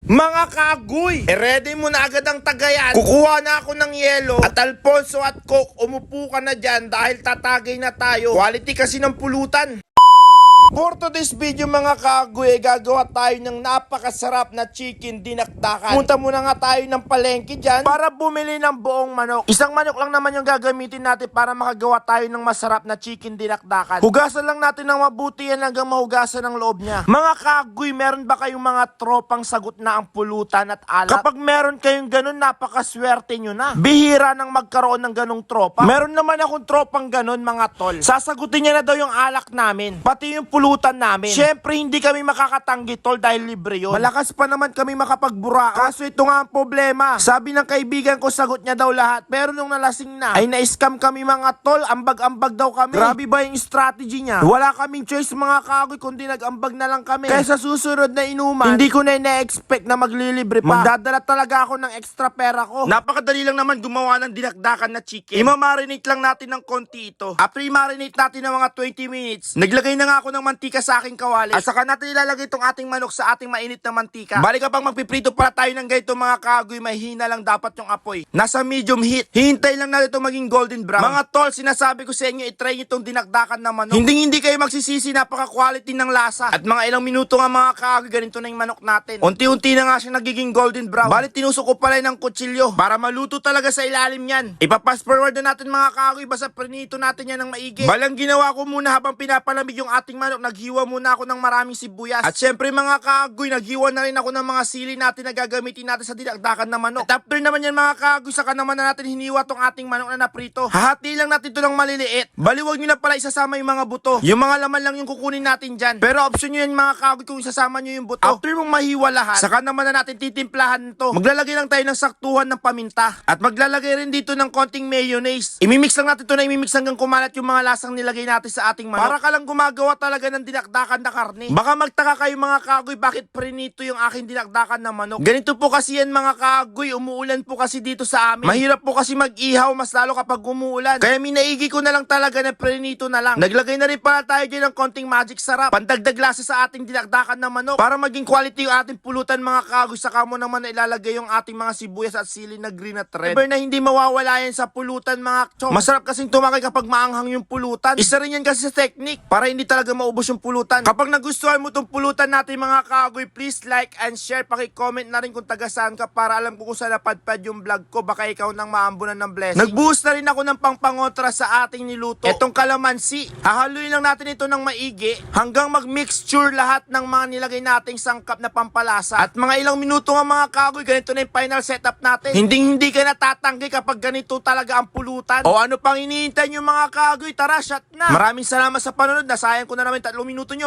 Mga kagoy, ready mo na agad ang tagayan. Kukuha na ako ng yelo at Alfonso at Coke, umupo ka na dyan dahil tatagay na tayo. Quality kasi ng pulutan. For today's video mga kagoy, gagawa tayo ng napakasarap na chicken dinakdakan. Punta muna nga tayo ng palengke dyan para bumili ng buong manok. Isang manok lang naman yung gagamitin natin para makagawa tayo ng masarap na chicken dinakdakan. Hugasan lang natin ng mabuti yan hanggang mahugasan ang loob niya. Mga kagoy, meron ba kayong mga tropang sagot na ang pulutan at alat? Kapag meron kayong ganun, napakaswerte nyo na. Bihira nang magkaroon ng ganung tropa. Meron naman akong tropang ganun mga tol. Sasagutin niya na daw yung alak namin, pati yung pulutan namin. Syempre hindi kami makakatanggi tol dahil libre yun. Malakas pa naman kami makapagbura. Kaso ito nga ang problema. Sabi ng kaibigan ko sagot niya daw lahat. Pero nung nalasing na ay na-scam kami mga tol. Ambag-ambag daw kami. Grabe ba yung strategy niya? Wala kaming choice mga kagoy kundi nag-ambag na lang kami. Kaya sa susunod na inuman, hindi ko na ina-expect na maglilibre pa. Magdadala talaga ako ng extra pera ko. Napakadali lang naman gumawa ng dinakdakan na chicken. Ima-marinate lang natin ng konti ito. After i-marinate natin ng mga 20 minutes, naglagay na nga ako ng mantika sa aking kawali. At saka natin ilalagay itong ating manok sa ating mainit na mantika. Balik kapag magpiprito para tayo ng ganito mga kagoy, may hina lang dapat yung apoy. Nasa medium heat. Hihintay lang natin itong maging golden brown. Mga tol, sinasabi ko sa inyo, itry nyo itong dinakdakan na manok. Hindi kayo magsisisi, napaka-quality ng lasa. At mga ilang minuto nga mga kagoy, ganito na yung manok natin. Unti-unti na nga siya nagiging golden brown. Balit tinusok ko pala ng kutsilyo para maluto talaga sa ilalim yan. Ipa-fast forward na natin mga kagoy, basta prinito natin yan ng maigi. Balang ginawa ko muna habang pinapalamig yung ating manok, naghiwa muna ako ng maraming sibuyas. At syempre mga kagoy, naghiwa na rin ako ng mga sili natin na gagamitin natin sa dinakdakan na manok. At after naman yan mga kagoy, saka naman na natin hiniwa tong ating manok na naprito. Hahati lang natin ito ng maliliit. Baliwag nyo na pala isasama yung mga buto. Yung mga laman lang yung kukunin natin dyan. Pero option nyo yan mga kagoy kung isasama nyo yung buto. After mong mahiwa lahat, saka naman na natin titimplahan ito. Maglalagay lang tayo ng saktuhan ng paminta. At maglalagay rin dito ng konting mayonnaise. Imimix lang natin ito na imimix hanggang kumalat yung mga lasang nilagay natin sa ating manok. Para ka lang gumagawa talaga ng dinakdakan na karne. Baka magtaka kayo mga kagoy bakit prinito yung aking dinakdakan na manok. Ganito po kasi yan mga kagoy, umuulan po kasi dito sa amin. Mahirap po kasi mag-ihaw mas lalo kapag umuulan. Kaya minaigi ko na lang talaga na prinito na lang. Naglagay na rin pala tayo dyan ng konting magic sarap. Pandagdag lasa sa ating dinakdakan na manok. Para maging quality yung ating pulutan mga kagoy, saka mo naman na ilalagay yung ating mga sibuyas at sili na green at red. Never na hindi mawawala yan sa pulutan mga chong. Masarap kasing tumakay kapag maanghang yung pulutan. Isa rin yan kasi sa technique para hindi talaga maubos yung pulutan. Kapag nagustuhan mo tong pulutan natin mga kagoy, please like and share. Paki-comment na rin kung taga saan ka para alam ko kung saan napadpad yung vlog ko. Baka ikaw nang maambunan ng blessing. Nagbuhos na rin ako ng pangpangotra sa ating niluto. Etong kalamansi. Hahaluin lang natin ito ng maigi hanggang mag-mixture lahat ng mga nilagay nating sangkap na pampalasa. At mga ilang minuto nga mga kagoy, ganito na yung final setup natin. Hindi ka natatanggi kapag ganito talaga ang pulutan. O ano pang hinihintay nyo mga kagoy? Tara, shot na! Maraming salamat sa panonood. Nasayang ko na naman 3 minuto nyo.